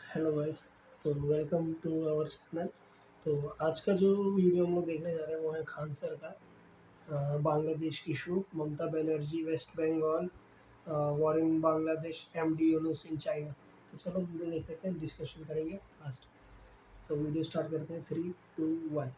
Hello guys. तो welcome to our channel. तो आज का जो वीडियो हम लोग देखने जा रहे हैं वो है खान सर का Bangladesh issue, Mamata Banerjee West Bengal, war in Bangladesh, MD Yunus in China. तो चलो वीडियो देख लेते हैं, डिस्कशन करेंगे लास्ट। तो वीडियो स्टार्ट करते हैं, 3 2 1।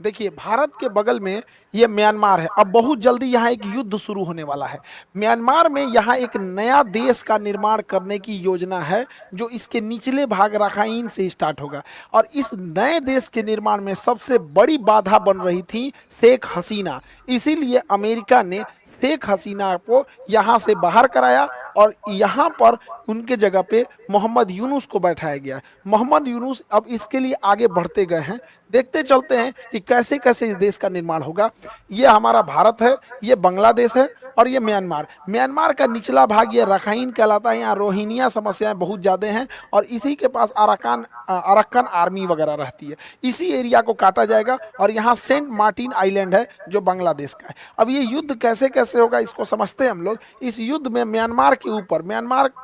देखिए, भारत के बगल में ये म्यांमार है। अब बहुत जल्दी यहाँ एक युद्ध शुरू होने वाला है। म्यांमार में यहाँ एक नया देश का निर्माण करने की योजना है, जो इसके निचले भाग राखाइन से स्टार्ट होगा। और इस नए देश के निर्माण में सबसे बड़ी बाधा बन रही थी शेख हसीना। इसीलिए अमेरिका ने शेख हसीना को यहाँ से बाहर कराया और यहाँ पर उनके जगह पे मोहम्मद यूनुस को बैठाया गया। मोहम्मद यूनुस अब इसके लिए आगे बढ़ते गए हैं। देखते चलते हैं कि कैसे कैसे इस देश का निर्माण होगा। ये हमारा भारत है, ये बांग्लादेश है और ये म्यांमार। म्यांमार का निचला भाग ये रखाइन कहलाता है। यहाँ रोहिंग्या समस्याएं बहुत ज़्यादा हैं और इसी के पास अरक्कन आर्मी वगैरह रहती है। इसी एरिया को काटा जाएगा और यहाँ सेंट मार्टिन आइलैंड है जो बांग्लादेश का है। अब ये युद्ध कैसे कैसे होगा इसको समझते हैं हम लोग। इस युद्ध में म्यांमार के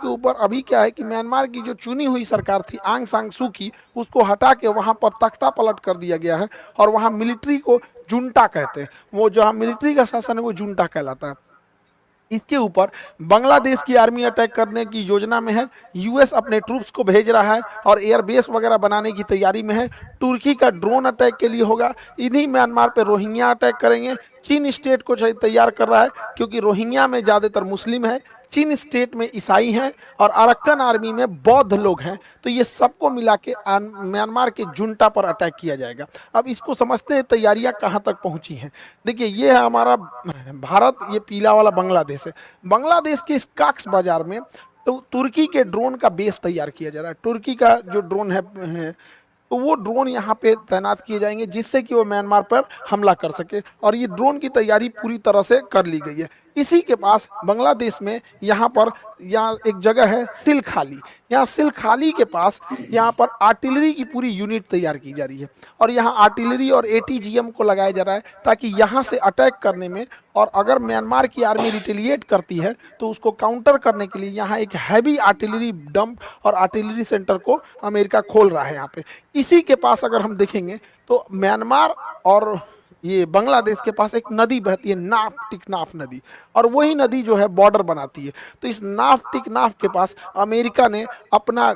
ऊपर अभी क्या है कि म्यांमार की जो चुनी हुई सरकार थी आंग सांग सू की, उसको हटा के वहाँ पर तख्ता पलट कर दिया गया है और वहाँ मिलिट्री को जुंटा कहते हैं। वो जहाँ मिलिट्री का शासन है वो जुंटा कहलाता है। इसके ऊपर बांग्लादेश की आर्मी अटैक करने की योजना में है। यूएस अपने ट्रूप्स को भेज रहा है और एयरबेस वगैरह बनाने की तैयारी में है। तुर्की का ड्रोन अटैक के लिए होगा। इन्हीं म्यांमार पे रोहिंग्या अटैक करेंगे। चीन स्टेट को तैयार कर रहा है क्योंकि रोहिंग्या में ज़्यादातर मुस्लिम है, चीन स्टेट में ईसाई हैं और अरक्कन आर्मी में बौद्ध लोग हैं। तो ये सबको मिला के म्यांमार के जुंटा पर अटैक किया जाएगा। अब इसको समझते हैं तैयारियां कहाँ तक पहुंची हैं। देखिए, ये है हमारा भारत, ये पीला वाला बांग्लादेश है। बांग्लादेश के इस काक्स बाजार में तो तुर्की के ड्रोन का बेस तैयार किया जा रहा है। तुर्की का जो ड्रोन है तो वो ड्रोन यहाँ पे तैनात किए जाएंगे जिससे कि वो म्यांमार पर हमला कर सके और ये ड्रोन की तैयारी पूरी तरह से कर ली गई है। इसी के पास बांग्लादेश में यहाँ एक जगह है सिलखाली। यहाँ सिलखाली के पास यहाँ पर आर्टिलरी की पूरी यूनिट तैयार की जा रही है और यहाँ आर्टिलरी और एटीजीएम को लगाया जा रहा है ताकि यहाँ से अटैक करने में, और अगर म्यांमार की आर्मी रिटेलिएट करती है तो उसको काउंटर करने के लिए यहाँ एक हैवी आर्टिलरी डंप और आर्टिलरी सेंटर को अमेरिका खोल रहा है यहाँ पे। इसी के पास अगर हम देखेंगे तो म्यांमार और ये बांग्लादेश के पास एक नदी बहती है, नाफ टिकनाफ नदी, और वही नदी जो है बॉर्डर बनाती है। तो इस नाफ टिकनाफ के पास अमेरिका ने अपना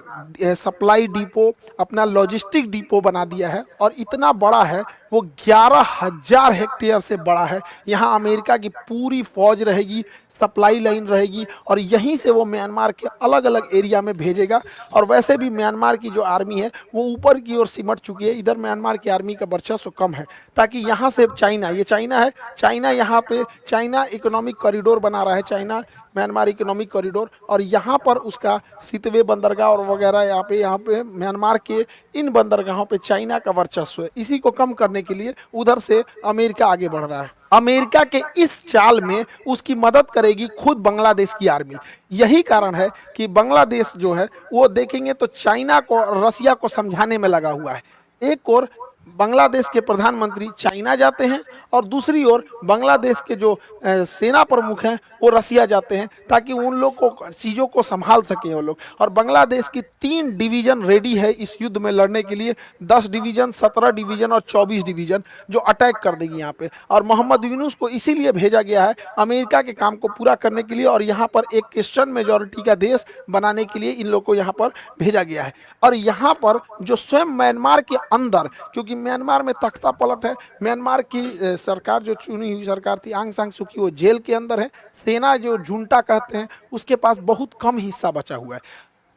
सप्लाई डिपो, अपना लॉजिस्टिक डिपो बना दिया है और इतना बड़ा है, वो 11,000 हेक्टेयर से बड़ा है। यहाँ अमेरिका की पूरी फौज रहेगी, सप्लाई लाइन रहेगी और यहीं से वो म्यांमार के अलग अलग एरिया में भेजेगा। और वैसे भी म्यांमार की जो आर्मी है वो ऊपर की ओर सिमट चुकी है। इधर म्यांमार की आर्मी का वर्चस्व कम है ताकि यहाँ से चाइना, ये चाइना है, चाइना यहाँ पे चाइना इकोनॉमिक कॉरिडोर बना रहा है, चाइना म्यांमार इकोनॉमिक कॉरिडोर, और यहाँ पर उसका सितवे बंदरगाह और वगैरह यहाँ पे म्यांमार के इन बंदरगाहों पे चाइना का वर्चस्व है। इसी को कम करने के लिए उधर से अमेरिका आगे बढ़ रहा है। अमेरिका के इस चाल में उसकी मदद करेगी खुद बांग्लादेश की आर्मी। यही कारण है कि बांग्लादेश जो है वो देखेंगे तो चाइना को, रसिया को समझाने में लगा हुआ है। एक और बांग्लादेश के प्रधानमंत्री चाइना जाते हैं और दूसरी ओर बांग्लादेश के जो सेना प्रमुख हैं वो रसिया जाते हैं ताकि उन लोग को चीज़ों को संभाल सकें वो लोग। और बांग्लादेश की 3 डिवीज़न रेडी है इस युद्ध में लड़ने के लिए, 10 डिवीज़न, 17 डिवीज़न और 24 डिवीज़न, जो अटैक कर देगी यहाँ पे। और मोहम्मद यूनुस को इसीलिए भेजा गया है अमेरिका के काम को पूरा करने के लिए और यहाँ पर एक क्रिश्चियन मेजोरिटी का देश बनाने के लिए इन लोग को यहाँ पर भेजा गया है। और यहाँ पर जो स्वयं म्यांमार के अंदर, क्योंकि म्यांमार में तख्ता पलट है, म्यांमार की सरकार जो चुनी हुई सरकार थी आंग सांग सू की, वो जेल के अंदर है। सेना जो जुंटा कहते हैं उसके पास बहुत कम हिस्सा बचा हुआ है।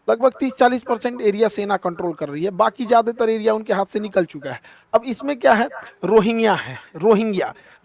लगभग 30-40% एरिया सेना कंट्रोल कर रही है, बाकी ज्यादातर एरिया उनके हाथ से निकल चुका है। अब इसमें क्या है, रोहिंग्या है,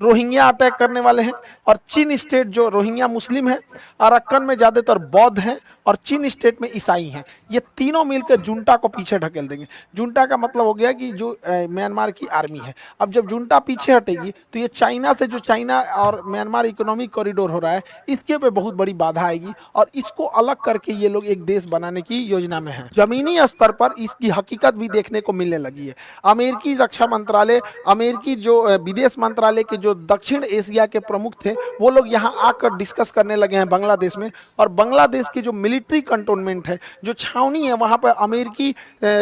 रोहिंग्या अटैक करने वाले हैं। और चीन स्टेट जो रोहिंग्या मुस्लिम है, अरक्कन में ज्यादातर बौद्ध हैं और चीन स्टेट में ईसाई हैं। ये तीनों मिलकर जुंटा को पीछे ढकेल देंगे। जुंटा का मतलब हो गया कि जो म्यांमार की आर्मी है। अब जब जुंटा पीछे हटेगी तो ये चाइना से, जो चाइना और म्यांमार इकोनॉमिक कॉरिडोर हो रहा है, इसके पे बहुत बड़ी बाधा आएगी और इसको अलग करके ये लोग एक देश बनाने की योजना में है। जमीनी स्तर पर इसकी हकीकत भी देखने को मिलने लगी है। अमेरिकी रक्षा मंत्रालय, अमेरिकी जो विदेश मंत्रालय के जो दक्षिण एशिया के प्रमुख थे, वो लोग यहाँ आकर डिस्कस करने लगे हैं बांग्लादेश में। और बांग्लादेश की जो मिलिट्री कंटोनमेंट है, जो छावनी है, वहाँ पर अमेरिकी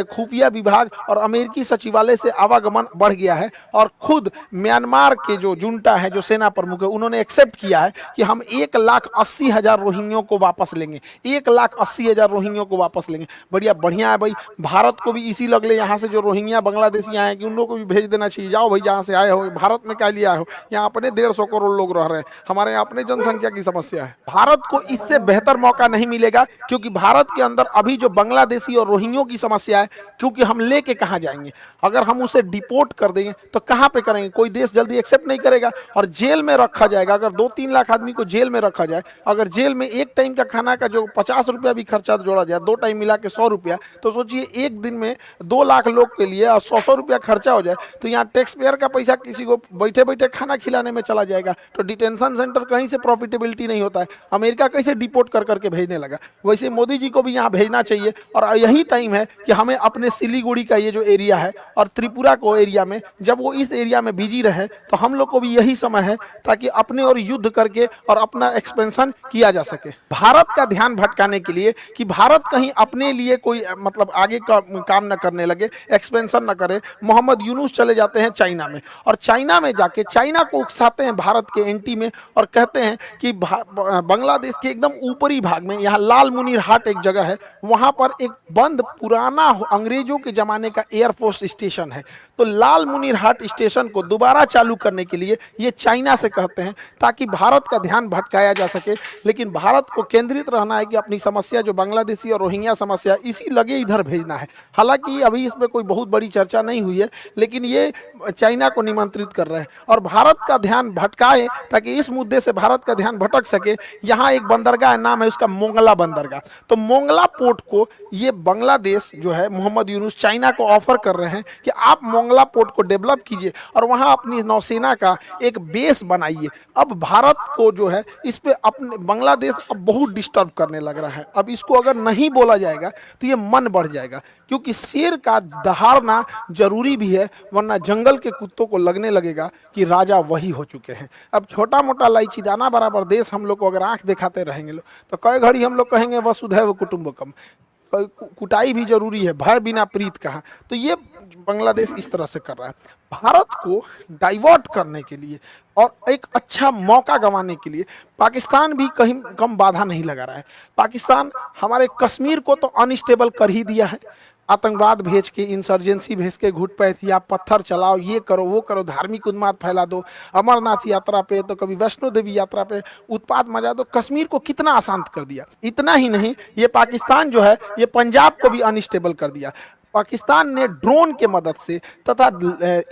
खुफिया विभाग और अमेरिकी सचिवालय से आवागमन बढ़ गया है। और खुद म्यांमार के जो जुंटा है, जो सेना प्रमुख है, उन्होंने एक्सेप्ट किया है कि हम 1,80,000 रोहिंग्यों को वापस लेंगे, 1,80,000 रोहिंग्यों को वापस लेंगे। बढ़िया बढ़िया है भाई। भारत को भी इसी लगले यहाँ से जो रोहिंग्या बांग्लादेशी आए हैं कि उन लोगों को भी भेज देना चाहिए। जाओ भाई, जहाँ से आए हो, भारत में क्या लिए आए हो? यहाँ अपने 150 करोड़ लोग रह रहे हैं, हमारे यहाँ अपने जनसंख्या की समस्या है। भारत को इससे बेहतर मौका नहीं मिलेगा, क्योंकि भारत के अंदर अभी जो बांग्लादेशी और रोहिंग्यों की समस्या है, क्योंकि हम लेके कहाँ जाएंगे? अगर हम उसे डिपोर्ट कर देंगे तो कहाँ पे करेंगे? कोई देश जल्दी एक्सेप्ट नहीं करेगा और जेल में रखा जाएगा। अगर 2-3 लाख आदमी को जेल में रखा जाए, अगर जेल में एक टाइम का खाना का जो 50 रुपया भी खर्चा जोड़ा जाए, 2 टाइम मिला के 100 रुपया, तो सोचिए एक दिन में 2 लाख लोग के लिए 100 रुपया खर्चा हो जाए, तो यहाँ टैक्स पेयर का पैसा किसी को बैठे बैठे खाना खिलाने में चला जाएगा। तो डिटेंशन सेंटर कहीं से प्रॉफिटेबिलिटी नहीं होता है। अमेरिका कैसे डिपोर्ट कर करके भेजने लगा, वैसे मोदी जी को भी यहाँ भेजना चाहिए। और यही टाइम है कि हमें अपने सिलीगुड़ी का ये जो एरिया है और त्रिपुरा को एरिया में, जब वो इस एरिया में बिजी रहे, तो हम लोग को भी यही समय है ताकि अपने और युद्ध करके और अपना एक्सपेंशन किया जा सके। भारत का ध्यान भटकाने के लिए कि भारत कहीं अपने लिए कोई मतलब आगे का काम न करने लगे, एक्सपेंशन न करे, मोहम्मद यूनुस चले जाते हैं चाइना में, और चाइना में जाके चाइना को उकसाते हैं भारत के एंटी में, और कहते हैं कि बांग्लादेश के एकदम ऊपरी भाग में, यहाँ लाल मुनीर हाट एक जगह है, वहाँ पर एक बंद पुराना अंग्रेजों के ज़माने का एयरफोर्स स्टेशन है। तो लाल मुनीर हाट स्टेशन को दोबारा चालू करने के लिए ये चाइना से कहते हैं, ताकि भारत का ध्यान भटकाया जा सके। लेकिन भारत को केंद्रित रहना है कि अपनी समस्या जो बांग्लादेशी और रोहिंग्या समस्या, इसी लगे इधर भेजना है। हालांकि अभी इसमें कोई बहुत बड़ी चर्चा नहीं हुई है, लेकिन ये चाइना को निमंत्रित कर रहे हैं और भारत का ध्यान भटकाए, ताकि इस मुद्दे से भारत का ध्यान भटक सके। यहाँ एक बंदरगाह नाम है उसका मोंगला बंदरगाह। तो मोंगला पोर्ट को ये बांग्लादेश जो है, मोहम्मद यूनुस चाइना को ऑफर कर रहे हैं कि आप मोंगला पोर्ट को डेवलप कीजिए और वहाँ अपनी नौसेना का एक बेस बनाइए। अब भारत को जो है इस पे अपने बांग्लादेश अब बहुत डिस्टर्ब करने लग रहा है। अब इसको अगर नहीं बोला जाएगा तो ये मन बढ़ जाएगा, क्योंकि शेर का दहाड़ना जरूरी भी है, वरना जंगल के कुत्तों को लगने लगेगा कि राजा वही हो चुके हैं। अब छोटा मोटा इलायची दाना बराबर देश हम लोग को अगर आंख दिखाते रहेंगे लोग, तो कई घड़ी हम लोग कहेंगे वसुधैव कुटुंबकम, कुटाई भी जरूरी है, भय बिना प्रीत कहा। तो ये बांग्लादेश इस तरह से कर रहा है। भारत को डाइवर्ट करने के लिए और एक अच्छा मौका गंवाने के लिए पाकिस्तान भी कहीं कम बाधा नहीं लगा रहा है। पाकिस्तान हमारे कश्मीर को तो अनस्टेबल कर ही दिया है, आतंकवाद भेज के, इंसर्जेंसी भेज के, घुटपैठिया, पत्थर चलाओ, ये करो वो करो, धार्मिक उन्माद फैला दो, अमरनाथ यात्रा पे तो कभी वैष्णो देवी यात्रा पे उत्पात मचा दो। कश्मीर को कितना अशांत कर दिया। इतना ही नहीं, ये पाकिस्तान जो है ये पंजाब को भी अनस्टेबल कर दिया। पाकिस्तान ने ड्रोन के मदद से तथा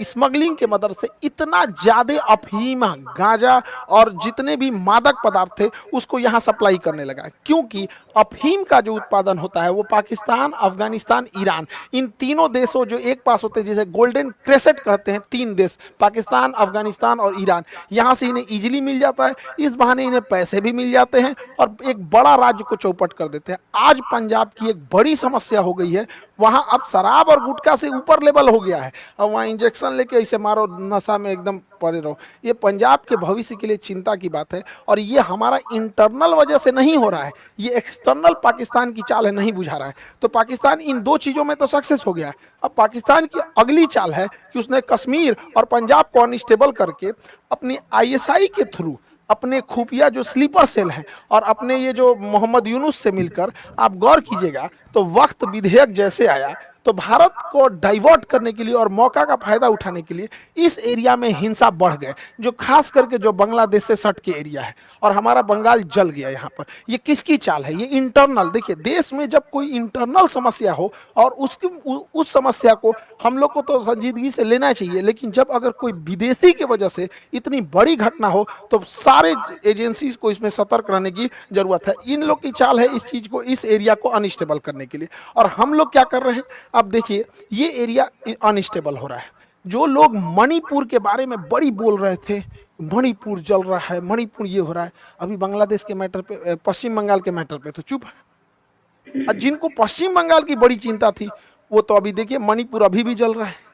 स्मगलिंग के मदद से इतना ज़्यादा अफीम, गांजा और जितने भी मादक पदार्थ थे उसको यहाँ सप्लाई करने लगा। क्योंकि अफीम का जो उत्पादन होता है वो पाकिस्तान, अफगानिस्तान, ईरान, इन तीनों देशों जो एक पास होते हैं, जिसे गोल्डन क्रेसेट कहते हैं, 3 देश पाकिस्तान, अफगानिस्तान और ईरान, यहाँ से इन्हें ईजिली मिल जाता है। इस बहाने इन्हें पैसे भी मिल जाते हैं और एक बड़ा राज्य को चौपट कर देते हैं। आज पंजाब की एक बड़ी समस्या हो गई है, वहाँ अब शराब और गुटखा से ऊपर लेवल हो गया है। अब वहाँ इंजेक्शन लेके ऐसे मारो, नशा में एकदम पड़े रहो। ये पंजाब के भविष्य के लिए चिंता की बात है, और ये हमारा इंटरनल वजह से नहीं हो रहा है, ये एक्सटर्नल पाकिस्तान की चाल है, नहीं बुझा रहा है। तो पाकिस्तान इन 2 चीज़ों में तो सक्सेस हो गया है। अब पाकिस्तान की अगली चाल है कि उसने कश्मीर और पंजाब को अनस्टेबल करके अपनी ISI के थ्रू, अपने खुफिया जो स्लीपर सेल हैं और अपने ये जो मोहम्मद यूनुस से मिलकर, आप गौर कीजिएगा तो वक्त विधेयक जैसे आया तो भारत को डाइवर्ट करने के लिए और मौका का फायदा उठाने के लिए इस एरिया में हिंसा बढ़ गए, जो खास करके जो बांग्लादेश से सट के एरिया है, और हमारा बंगाल जल गया यहाँ पर। ये किसकी चाल है? ये इंटरनल। देखिए, देश में जब कोई इंटरनल समस्या हो और उस समस्या को हम लोग को तो संजीदगी से लेना चाहिए, लेकिन जब अगर कोई विदेशी की वजह से इतनी बड़ी घटना हो तो सारे एजेंसीज को इसमें सतर्क रहने की जरूरत है। इन लोग की चाल है इस चीज को, इस एरिया को अनस्टेबल करने के लिए। और हम लोग क्या कर रहे हैं? अब देखिए, ये एरिया अनस्टेबल हो रहा है। जो लोग मणिपुर के बारे में बड़ी बोल रहे थे, मणिपुर जल रहा है, मणिपुर ये हो रहा है, अभी बांग्लादेश के मैटर पे, पश्चिम बंगाल के मैटर पे तो चुप है। और जिनको पश्चिम बंगाल की बड़ी चिंता थी, वो तो अभी देखिए मणिपुर अभी भी जल रहा है।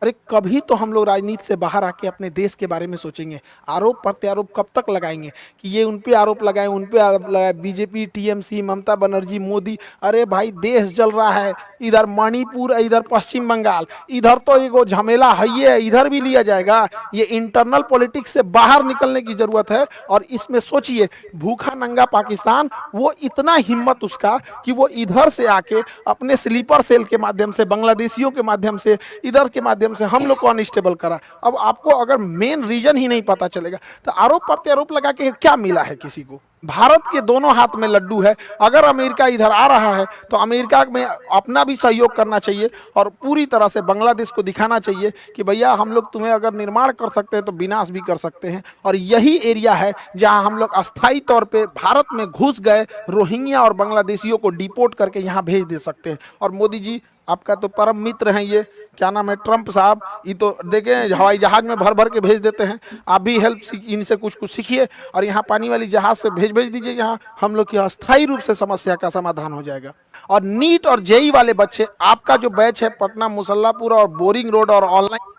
अरे कभी तो हम लोग राजनीति से बाहर आके अपने देश के बारे में सोचेंगे। आरोप प्रत्यारोप कब तक लगाएंगे कि ये उन पे आरोप लगाए, उन पे आरोप लगाए, बीजेपी, टीएमसी, ममता बनर्जी, मोदी। अरे भाई देश जल रहा है, इधर मणिपुर, इधर पश्चिम बंगाल, इधर तो एगो झमेला है, ये इधर भी लिया जाएगा। ये इंटरनल पॉलिटिक्स से बाहर निकलने की जरूरत है। और इसमें सोचिए, भूखा नंगा पाकिस्तान, वो इतना हिम्मत उसका कि वो इधर से आके अपने स्लीपर सेल के माध्यम से, बांग्लादेशियों के माध्यम से, इधर के माध्यम से हम लोग को अनस्टेबल करा। अब आपको अगर मेन रीजन ही नहीं पता चलेगा तो आरोप प्रत्यारोप लगा के क्या मिला है किसी को? भारत के दोनों हाथ में लड्डू है। अगर अमेरिका इधर आ रहा है तो अमेरिका में अपना भी सहयोग करना चाहिए और पूरी तरह से बांग्लादेश को दिखाना चाहिए कि भैया हम लोग तुम्हें अगर निर्माण कर सकते हैं तो विनाश भी कर सकते हैं। और यही एरिया है जहां हम लोग अस्थायी तौर पे भारत में घुस गए रोहिंग्या और बांग्लादेशियों को डिपोर्ट करके यहाँ भेज दे सकते हैं। और मोदी जी आपका तो परम मित्र हैं, ये क्या नाम है, ट्रंप साहब, ये तो देखें हवाई जहाज में भर भर के भेज देते हैं। आप भी हेल्प इनसे कुछ कुछ सीखिए और यहाँ पानी वाली जहाज से भेज भेज दीजिए, यहाँ हम लोग की अस्थायी रूप से समस्या का समाधान हो जाएगा। और नीट और जेई वाले बच्चे, आपका जो बैच है पटना मुसल्लापुर और बोरिंग रोड और ऑनलाइन।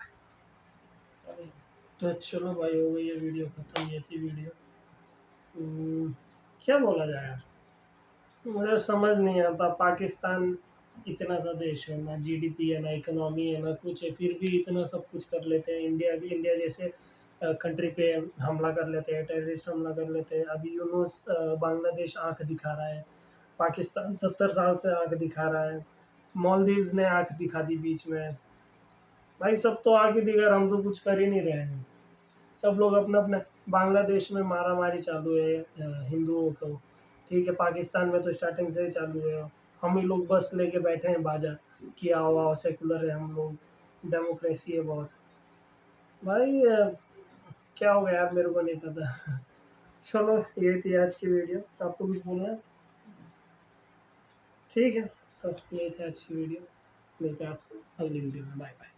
तो चलो भाई, हो गई ये वीडियो खत्म। ये थी वीडियो। क्या बोला जाए यार, मुझे समझ नहीं आता। पाकिस्तान इतना सा देश है, ना जीडीपी है, ना इकोनॉमी है, ना कुछ है, फिर भी इतना सब कुछ कर लेते हैं। इंडिया जैसे कंट्री पे हमला कर लेते हैं, टेररिस्ट हमला कर लेते हैं। अभी यूनुस बांग्लादेश आंख दिखा रहा है, पाकिस्तान 70 साल से आंख दिखा रहा है, मालदीव्स ने आंख दिखा दी बीच में। भाई सब तो आंख ही दिखा रहा, हम तो कुछ कर ही नहीं रहे हैं। सब लोग अपना अपना, बांग्लादेश में मारा मारी चालू है हिंदुओं को, ठीक है। पाकिस्तान में तो स्टार्टिंग से ही चालू है। हम ही लोग बस लेके बैठे हैं बाजा कि आओ आओ, सेकुलर है हम लोग, डेमोक्रेसी है बहुत। भाई क्या हो गया यार, मेरे को नहीं पता। चलो ये थी आज की वीडियो। आपको कुछ बोलना है? ठीक है, तो ये थी आज की वीडियो। मिलते हैं आपको अगली वीडियो में। Bye bye.